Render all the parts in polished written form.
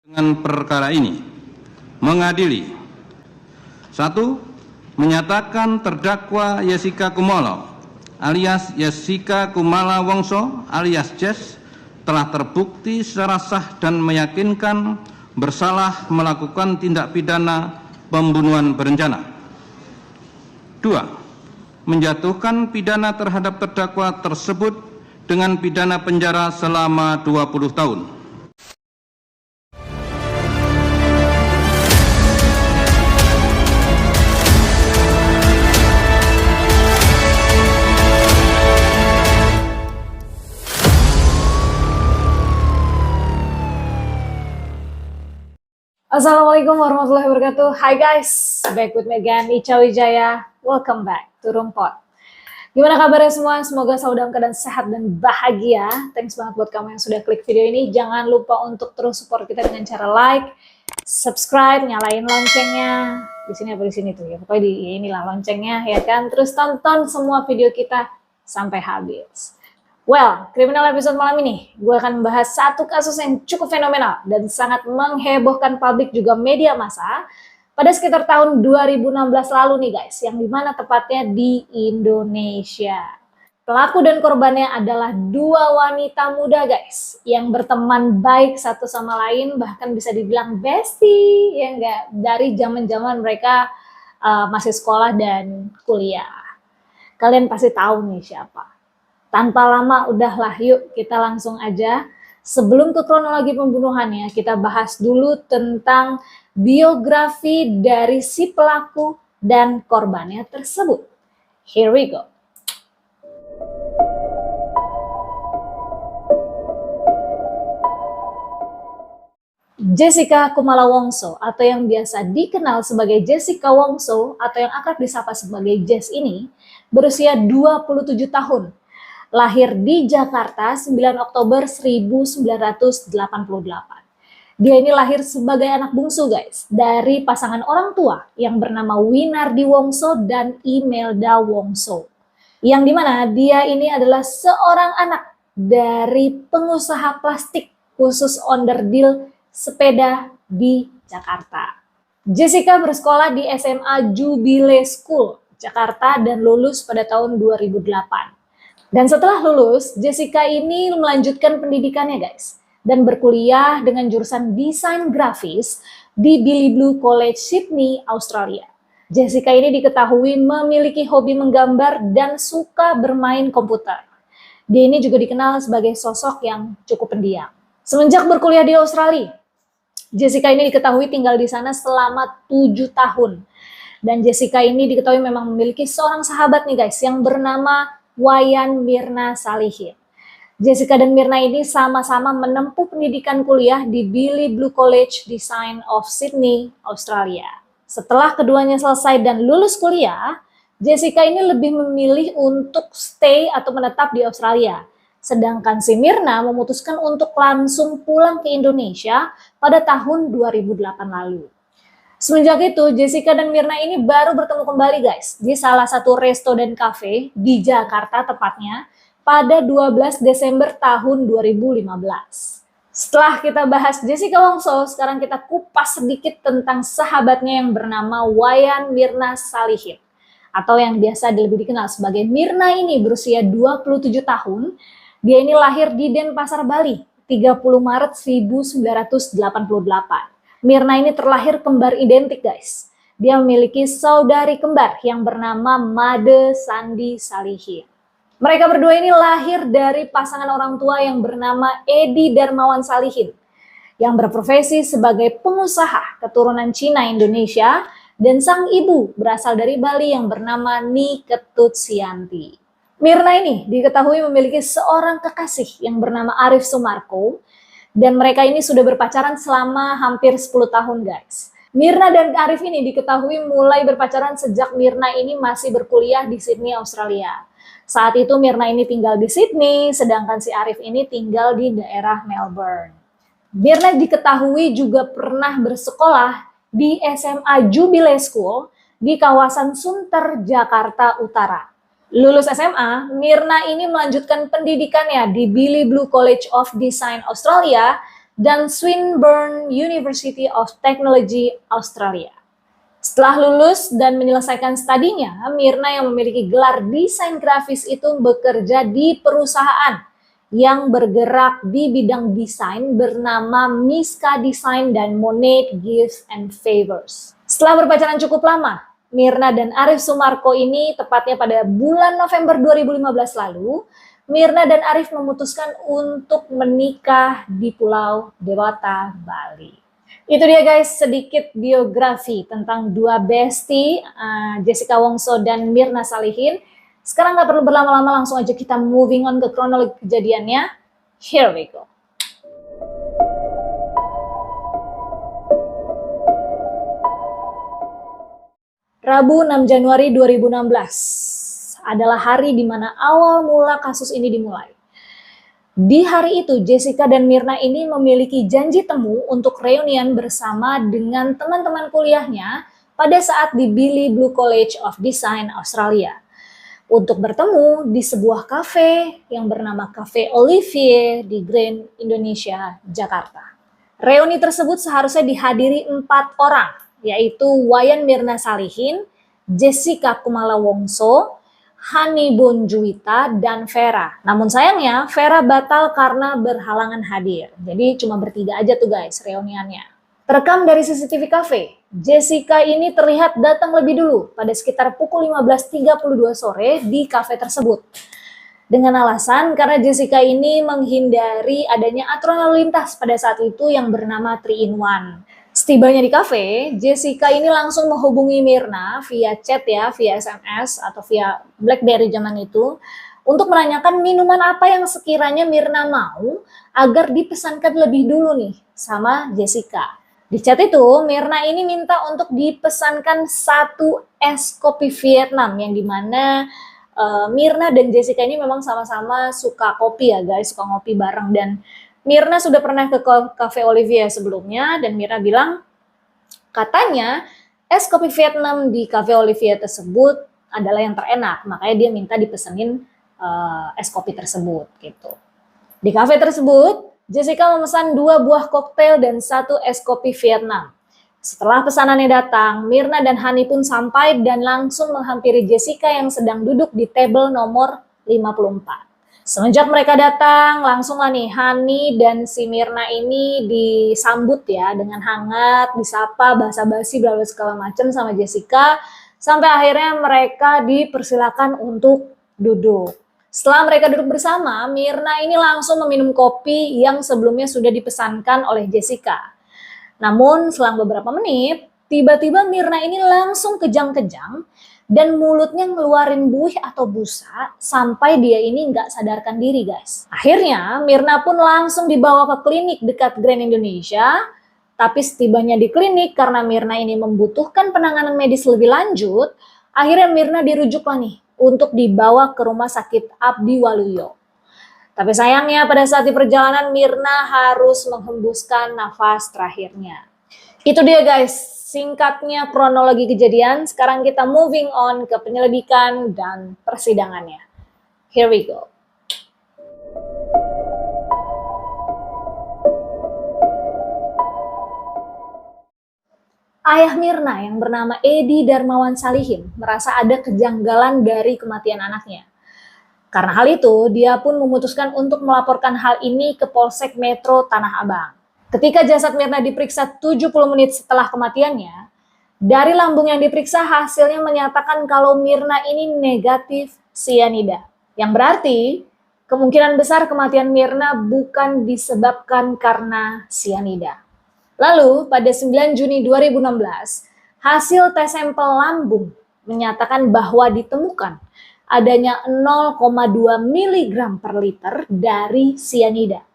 Dengan perkara ini mengadili: 1. Menyatakan terdakwa Jessica Kumolo alias Jessica Kumala Wongso alias Jess telah terbukti secara sah dan meyakinkan bersalah melakukan tindak pidana pembunuhan berencana. 2. Menjatuhkan pidana terhadap terdakwa tersebut dengan pidana penjara selama 20 tahun. Assalamualaikum warahmatullahi wabarakatuh. Hi guys, back with me again, Ica Wijaya. Welcome back to Rumpot. Gimana kabarnya semua? Semoga selalu dalam keadaan sehat dan bahagia. Thanks banget buat kamu yang sudah klik video ini. Jangan lupa untuk terus support kita dengan cara like, subscribe, nyalain loncengnya. Di sini apa di sini tuh ya? Pokoknya di inilah loncengnya ya kan. Terus tonton semua video kita sampai habis. Well, kriminal episode malam ini, gue akan membahas satu kasus yang cukup fenomenal dan sangat menghebohkan publik juga media massa pada sekitar tahun 2016 lalu nih guys, yang dimana tepatnya di Indonesia. Pelaku dan korbannya adalah dua wanita muda guys, yang berteman baik satu sama lain, bahkan bisa dibilang bestie, ya enggak, dari zaman-zaman mereka masih sekolah dan kuliah. Kalian pasti tahu nih siapa. Tanpa lama udahlah, yuk kita langsung aja. Sebelum ke kronologi pembunuhannya, kita bahas dulu tentang biografi dari si pelaku dan korbannya tersebut. Here we go. Jessica Kumala Wongso atau yang biasa dikenal sebagai Jessica Wongso atau yang akrab disapa sebagai Jess ini berusia 27 tahun. Lahir di Jakarta 9 Oktober 1988. Dia ini lahir sebagai anak bungsu guys, dari pasangan orang tua yang bernama Winardi Wongso dan Imelda Wongso. Yang dimana dia ini adalah seorang anak dari pengusaha plastik khusus onderdil sepeda di Jakarta. Jessica bersekolah di SMA Jubilee School, Jakarta dan lulus pada tahun 2008. Dan setelah lulus, Jessica ini melanjutkan pendidikannya guys, dan berkuliah dengan jurusan desain grafis di Billy Blue College, Sydney, Australia. Jessica ini diketahui memiliki hobi menggambar dan suka bermain komputer. Dia ini juga dikenal sebagai sosok yang cukup pendiam. Semenjak berkuliah di Australia, Jessica ini diketahui tinggal di sana selama 7 tahun. Dan Jessica ini diketahui memang memiliki seorang sahabat nih guys, yang bernama Wayan Mirna Salihin. Jessica dan Mirna ini sama-sama menempuh pendidikan kuliah di Billy Blue College Design of Sydney, Australia. Setelah keduanya selesai dan lulus kuliah, Jessica ini lebih memilih untuk stay atau menetap di Australia. Sedangkan si Mirna memutuskan untuk langsung pulang ke Indonesia pada tahun 2008 lalu. Semenjak itu, Jessica dan Mirna ini baru bertemu kembali guys, di salah satu resto dan cafe di Jakarta tepatnya, pada 12 Desember tahun 2015. Setelah kita bahas Jessica Wongso, sekarang kita kupas sedikit tentang sahabatnya yang bernama Wayan Mirna Salihin. Atau yang biasa lebih dikenal sebagai Mirna ini berusia 27 tahun. Dia ini lahir di Denpasar, Bali, 30 Maret 1988. Mirna ini terlahir kembar identik guys. Dia memiliki saudari kembar yang bernama Made Sandi Salihin. Mereka berdua ini lahir dari pasangan orang tua yang bernama Edi Darmawan Salihin, yang berprofesi sebagai pengusaha keturunan Cina Indonesia, dan sang ibu berasal dari Bali yang bernama Ni Ketut Sianti. Mirna ini diketahui memiliki seorang kekasih yang bernama Arif Sumarko, dan mereka ini sudah berpacaran selama hampir 10 tahun guys. Mirna dan Arif ini diketahui mulai berpacaran sejak Mirna ini masih berkuliah di Sydney, Australia. Saat itu Mirna ini tinggal di Sydney, sedangkan si Arif ini tinggal di daerah Melbourne. Mirna diketahui juga pernah bersekolah di SMA Jubilee School di kawasan Sunter, Jakarta Utara. Lulus SMA, Mirna ini melanjutkan pendidikannya di Billy Blue College of Design Australia dan Swinburne University of Technology, Australia. Setelah lulus dan menyelesaikan studinya, Myrna yang memiliki gelar desain grafis itu bekerja di perusahaan yang bergerak di bidang desain bernama Miska Design dan Monet Gifts and Favors. Setelah berpacaran cukup lama, Myrna dan Arif Sumarko ini tepatnya pada bulan November 2015 lalu, Myrna dan Arif memutuskan untuk menikah di Pulau Dewata, Bali. Itu dia guys, sedikit biografi tentang dua bestie, Jessica Wongso dan Myrna Salihin. Sekarang nggak perlu berlama-lama, langsung aja kita moving on ke kronologi kejadiannya. Here we go. Rabu 6 Januari 2016 adalah hari di mana awal mula kasus ini dimulai. Di hari itu, Jessica dan Myrna ini memiliki janji temu untuk reunian bersama dengan teman-teman kuliahnya pada saat di Billy Blue College of Design, Australia. Untuk bertemu di sebuah kafe yang bernama Cafe Olivier di Grand Indonesia, Jakarta. Reuni tersebut seharusnya dihadiri 4 orang, yaitu Wayan Myrna Salihin, Jessica Kumala Wongso, Hani Bonjuwita, dan Vera. Namun sayangnya Vera batal karena berhalangan hadir. Jadi cuma bertiga aja tuh guys reuniannya. Terekam dari CCTV cafe, Jessica ini terlihat datang lebih dulu pada sekitar pukul 15.32 sore di kafe tersebut. Dengan alasan karena Jessica ini menghindari adanya aturan lalu lintas pada saat itu yang bernama 3-in-1. Setibanya di kafe, Jessica ini langsung menghubungi Myrna via chat ya, via SMS atau via BlackBerry zaman itu untuk menanyakan minuman apa yang sekiranya Myrna mau agar dipesankan lebih dulu nih sama Jessica. Di chat itu, Myrna ini minta untuk dipesankan 1 es kopi Vietnam yang dimana Myrna dan Jessica ini memang sama-sama suka kopi ya guys, suka ngopi bareng. Dan Myrna sudah pernah ke Cafe Olivier sebelumnya dan Myrna bilang katanya es kopi Vietnam di Cafe Olivier tersebut adalah yang terenak, makanya dia minta dipesenin es kopi tersebut gitu. Di kafe tersebut, Jessica memesan 2 buah koktail dan 1 es kopi Vietnam. Setelah pesanannya datang, Myrna dan Hani pun sampai dan langsung menghampiri Jessica yang sedang duduk di table nomor 54. Semenjak mereka datang, langsunglah nih Hani dan si Myrna ini disambut ya dengan hangat, disapa, basa-basi, bla bla segala macam sama Jessica, sampai akhirnya mereka dipersilakan untuk duduk. Setelah mereka duduk bersama, Myrna ini langsung meminum kopi yang sebelumnya sudah dipesankan oleh Jessica. Namun selang beberapa menit, tiba-tiba Myrna ini langsung kejang-kejang dan mulutnya ngeluarin buih atau busa sampai dia ini nggak sadarkan diri guys. Akhirnya Myrna pun langsung dibawa ke klinik dekat Grand Indonesia. Tapi setibanya di klinik karena Myrna ini membutuhkan penanganan medis lebih lanjut, akhirnya Myrna dirujuklah nih untuk dibawa ke rumah sakit Abdi Waluyo. Tapi sayangnya pada saat di perjalanan Myrna harus menghembuskan nafas terakhirnya. Itu dia guys, singkatnya kronologi kejadian. Sekarang kita moving on ke penyelidikan dan persidangannya. Here we go. Ayah Myrna yang bernama Edi Darmawan Salihin merasa ada kejanggalan dari kematian anaknya. Karena hal itu, dia pun memutuskan untuk melaporkan hal ini ke Polsek Metro Tanah Abang. Ketika jasad Myrna diperiksa 70 menit setelah kematiannya, dari lambung yang diperiksa hasilnya menyatakan kalau Myrna ini negatif sianida. Yang berarti kemungkinan besar kematian Myrna bukan disebabkan karena sianida. Lalu pada 9 Juni 2016, hasil tes sampel lambung menyatakan bahwa ditemukan adanya 0,2 mg per liter dari sianida.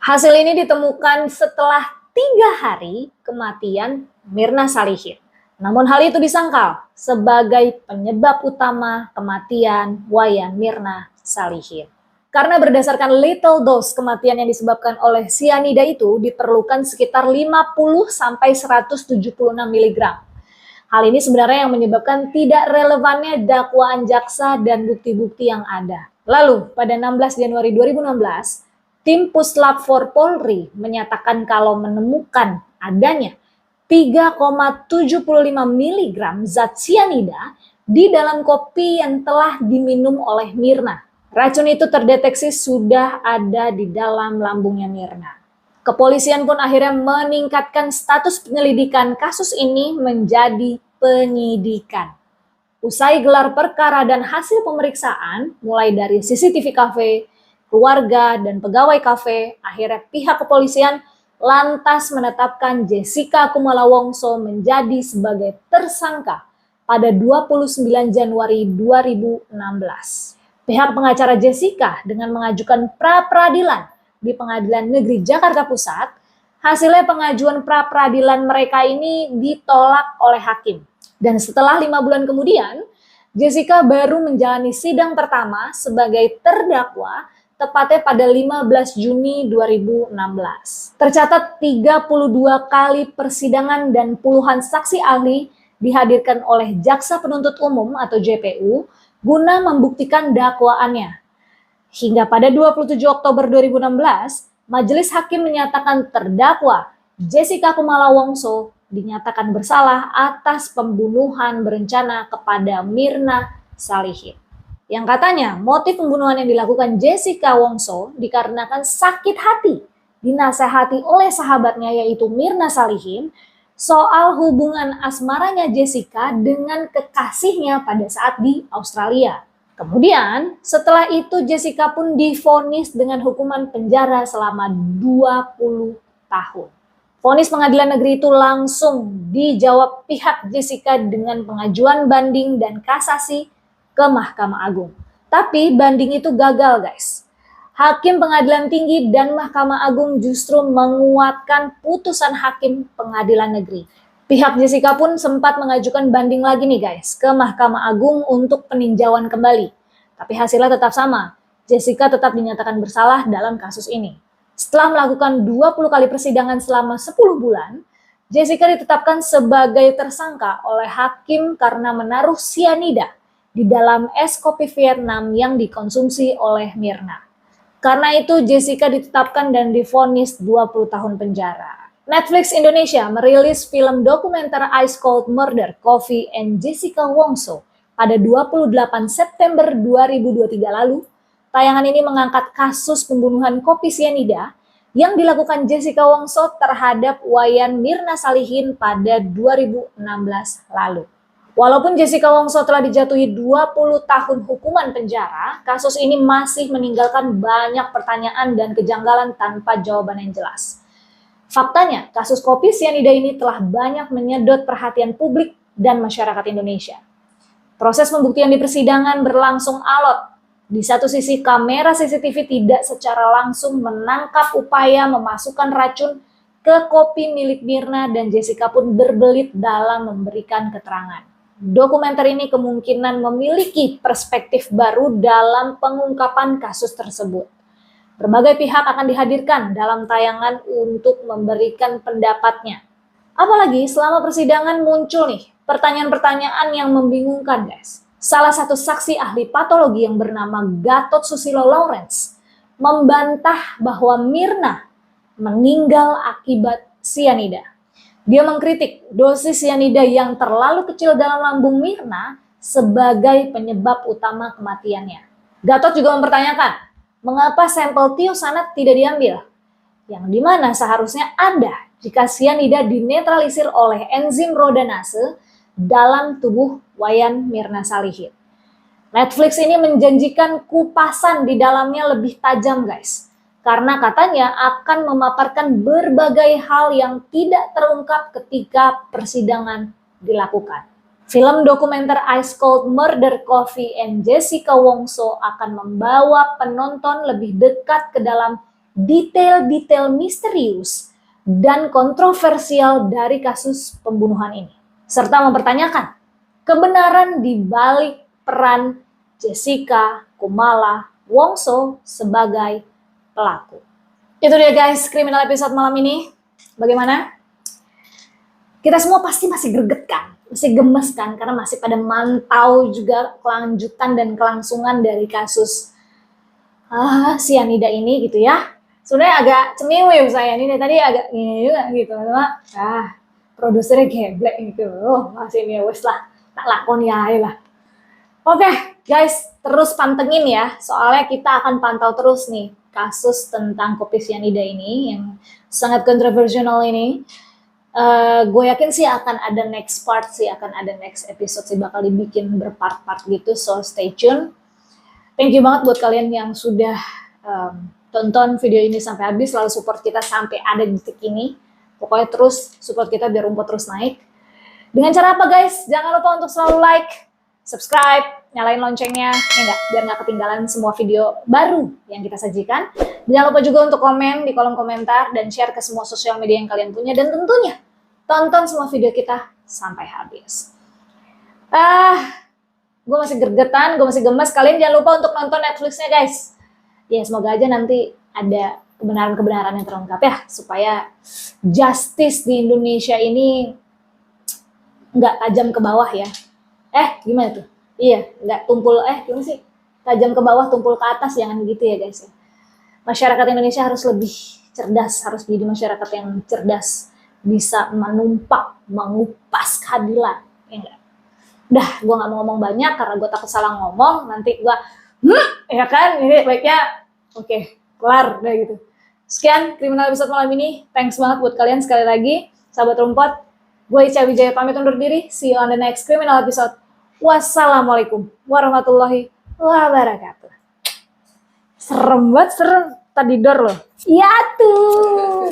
Hasil ini ditemukan setelah 3 hari kematian Myrna Salihin. Namun hal itu disangkal sebagai penyebab utama kematian Wayan Myrna Salihin. Karena berdasarkan lethal dose kematian yang disebabkan oleh sianida itu diperlukan sekitar 50-176 mg. Hal ini sebenarnya yang menyebabkan tidak relevannya dakwaan jaksa dan bukti-bukti yang ada. Lalu pada 16 Januari 2016, Tim Puslap 4 Polri menyatakan kalau menemukan adanya 3,75 mg zat sianida di dalam kopi yang telah diminum oleh Mirna. Racun itu terdeteksi sudah ada di dalam lambungnya Mirna. Kepolisian pun akhirnya meningkatkan status penyelidikan kasus ini menjadi penyidikan. Usai gelar perkara dan hasil pemeriksaan, mulai dari CCTV kafe, keluarga, dan pegawai kafe, akhirnya pihak kepolisian lantas menetapkan Jessica Kumala Wongso menjadi sebagai tersangka pada 29 Januari 2016. Pihak pengacara Jessica dengan mengajukan pra-peradilan di Pengadilan Negeri Jakarta Pusat, hasilnya pengajuan pra-peradilan mereka ini ditolak oleh hakim. Dan setelah 5 bulan kemudian, Jessica baru menjalani sidang pertama sebagai terdakwa tepatnya pada 15 Juni 2016. Tercatat 32 kali persidangan dan puluhan saksi ahli dihadirkan oleh Jaksa Penuntut Umum atau JPU guna membuktikan dakwaannya. Hingga pada 27 Oktober 2016, Majelis Hakim menyatakan terdakwa Jessica Kumala Wongso dinyatakan bersalah atas pembunuhan berencana kepada Mirna Salihin. Yang katanya motif pembunuhan yang dilakukan Jessica Wongso dikarenakan sakit hati dinasehati oleh sahabatnya yaitu Mirna Salihin soal hubungan asmaranya Jessica dengan kekasihnya pada saat di Australia. Kemudian setelah itu Jessica pun divonis dengan hukuman penjara selama 20 tahun. Vonis pengadilan negeri itu langsung dijawab pihak Jessica dengan pengajuan banding dan kasasi ke Mahkamah Agung. Tapi banding itu gagal, guys. Hakim Pengadilan Tinggi dan Mahkamah Agung justru menguatkan putusan Hakim Pengadilan Negeri. Pihak Jessica pun sempat mengajukan banding lagi nih guys ke Mahkamah Agung untuk peninjauan kembali. Tapi hasilnya tetap sama. Jessica tetap dinyatakan bersalah dalam kasus ini. Setelah melakukan 20 kali persidangan selama 10 bulan, Jessica ditetapkan sebagai tersangka oleh hakim karena menaruh sianida di dalam es kopi Vietnam yang dikonsumsi oleh Mirna. Karena itu Jessica ditetapkan dan divonis 20 tahun penjara. Netflix Indonesia merilis film dokumenter Ice Cold Murder Coffee and Jessica Wongso pada 28 September 2023 lalu. Tayangan ini mengangkat kasus pembunuhan kopi sianida yang dilakukan Jessica Wongso terhadap Wayan Mirna Salihin pada 2016 lalu. Walaupun Jessica Wongso telah dijatuhi 20 tahun hukuman penjara, kasus ini masih meninggalkan banyak pertanyaan dan kejanggalan tanpa jawaban yang jelas. Faktanya, kasus kopi sianida ini telah banyak menyedot perhatian publik dan masyarakat Indonesia. Proses pembuktian di persidangan berlangsung alot. Di satu sisi, kamera CCTV tidak secara langsung menangkap upaya memasukkan racun ke kopi milik Mirna dan Jessica pun berbelit dalam memberikan keterangan. Dokumenter ini kemungkinan memiliki perspektif baru dalam pengungkapan kasus tersebut. Berbagai pihak akan dihadirkan dalam tayangan untuk memberikan pendapatnya. Apalagi selama persidangan muncul nih pertanyaan-pertanyaan yang membingungkan guys. Salah satu saksi ahli patologi yang bernama Gatot Susilo Lawrence membantah bahwa Mirna meninggal akibat sianida. Dia mengkritik dosis sianida yang terlalu kecil dalam lambung Mirna sebagai penyebab utama kematiannya. Gatot juga mempertanyakan, mengapa sampel tiosanat tidak diambil? Yang dimana seharusnya ada jika sianida dinetralisir oleh enzim rhodanase dalam tubuh Wayan Mirna Salihin. Netflix ini menjanjikan kupasan di dalamnya lebih tajam guys. Karena katanya akan memaparkan berbagai hal yang tidak terungkap ketika persidangan dilakukan. Film dokumenter Ice Cold Murder Coffee and Jessica Wongso akan membawa penonton lebih dekat ke dalam detail-detail misterius dan kontroversial dari kasus pembunuhan ini. Serta mempertanyakan kebenaran di balik peran Jessica Kumala Wongso sebagai pelaku. Itu dia guys, kriminal episode malam ini. Bagaimana? Kita semua pasti masih greget kan? Masih gemes kan? Karena masih pada mantau juga kelanjutan dan kelangsungan dari kasus sianida ini gitu ya. Sebenarnya agak cemiwih saya ini tadi agak gini juga gitu. Cuma produsernya geblek gitu. Masih ini wes lah, tak lakon ya lah. Oke, guys, terus pantengin ya. Soalnya kita akan pantau terus nih kasus tentang kopi sianida ini yang sangat kontroversial ini. Gue yakin sih akan ada next part sih, akan ada next episode sih, bakal dibikin berpart-part gitu, so stay tune. Thank you banget buat kalian yang sudah tonton video ini sampai habis, selalu support kita sampai ada di titik ini. Pokoknya terus support kita biar rumput terus naik. Dengan cara apa guys? Jangan lupa untuk selalu like, subscribe, nyalain loncengnya, biar nggak ketinggalan semua video baru yang kita sajikan. Jangan lupa juga untuk komen di kolom komentar dan share ke semua sosial media yang kalian punya. Dan tentunya tonton semua video kita sampai habis. Gue masih gergetan, gue masih gemes. Kalian jangan lupa untuk nonton Netflixnya guys. Ya semoga aja nanti ada kebenaran-kebenaran yang terungkap ya. Supaya justice di Indonesia ini nggak tajam ke bawah ya. Gimana tuh? Iya, nggak tumpul, gimana sih? Tajam ke bawah, tumpul ke atas, jangan gitu ya guys. Masyarakat Indonesia harus lebih cerdas, harus menjadi masyarakat yang cerdas, bisa menumpak, mengupas keadilan. Ya enggak? Udah, gue nggak mau ngomong banyak karena gue takut salah ngomong, nanti gue, ya kan, ini baiknya, oke, kelar, udah gitu. Sekian, kriminal episode malam ini. Thanks banget buat kalian sekali lagi, sahabat rumput. Gue Ica Wijaya pamit undur diri. See you on the next criminal episode. Wassalamualaikum warahmatullahi wabarakatuh. Serem banget, serem. Tadi dor loh. Iya tuh.